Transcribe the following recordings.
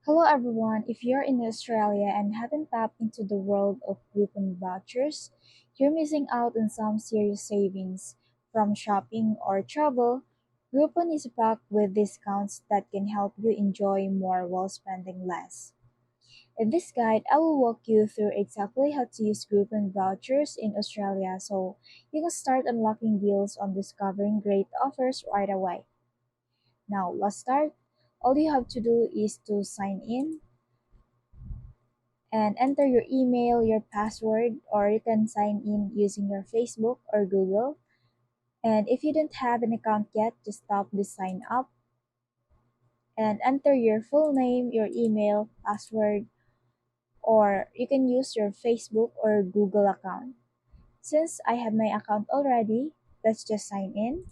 Hello everyone. If you're in Australia and haven't tapped into the world of Groupon Vouchers, you're missing out on some serious savings. From shopping or travel, Groupon is packed with discounts that can help you enjoy more while spending less. In this guide, I will walk you through exactly how to use Groupon Vouchers in Australia so you can start unlocking deals on discovering great offers right away. Now, let's start. All you have to do is to sign in and enter your email, your password, or you can sign in using your Facebook or Google. And if you don't have an account yet, just stop the sign up and enter your full name, your email, password, or you can use your Facebook or Google account. Since I have my account already, let's just sign in.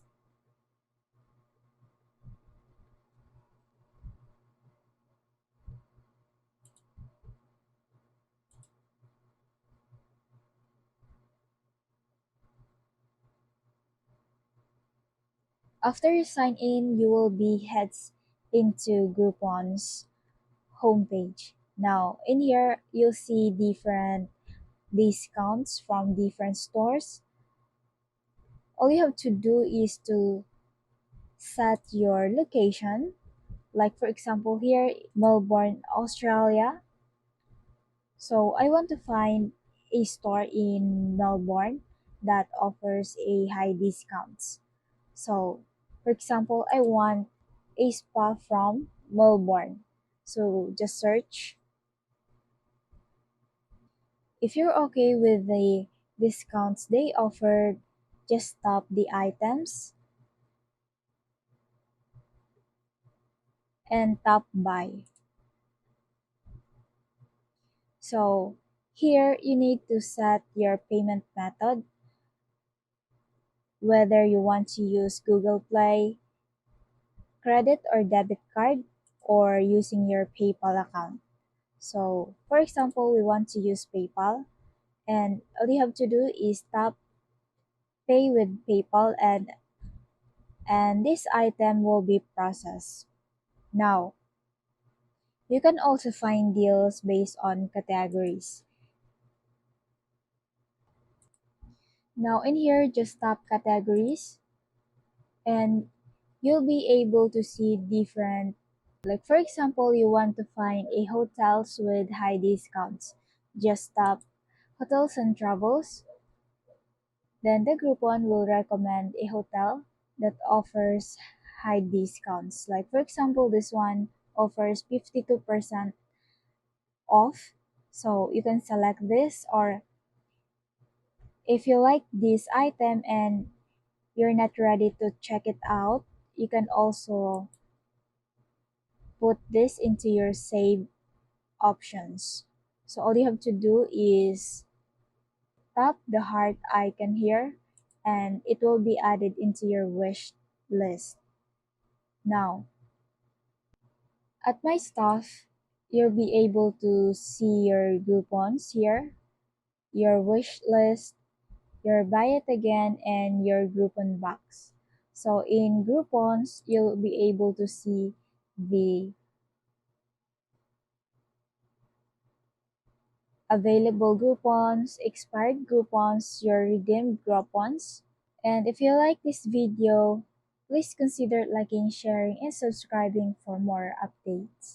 After you sign in, you will be heads into Groupon's homepage. Now, in here, you'll see different discounts from different stores. All you have to do is to set your location. Like for example here, Melbourne, Australia. So I want to find a store in Melbourne that offers a high discounts. So for example, I want a spa from Melbourne. So just search. If you're okay with the discounts they offered, just tap the items and tap buy. So here you need to set your payment method, whether you want to use Google Play, credit or debit card, or using your PayPal account. So for example, we want to use PayPal, and all you have to do is tap pay with PayPal, and this item will be processed. Now, you can also find deals based on categories. Now in here, just tap categories and you'll be able to see different, like for example, you want to find a hotels with high discounts. Just tap hotels and travels. Then the Groupon will recommend a hotel that offers high discounts. Like for example, this one offers 52% off. So you can select this, or if you like this item and you're not ready to check it out, you can also put this into your save options. So all you have to do is tap the heart icon here and it will be added into your wish list. Now, at my stuff, you'll be able to see your coupons here, your wish list, your buy it again, and your Groupon box. So in Groupons, you'll be able to see the available Groupons, expired Groupons, your redeemed Groupons. And if you like this video, please consider liking, sharing, and subscribing for more updates.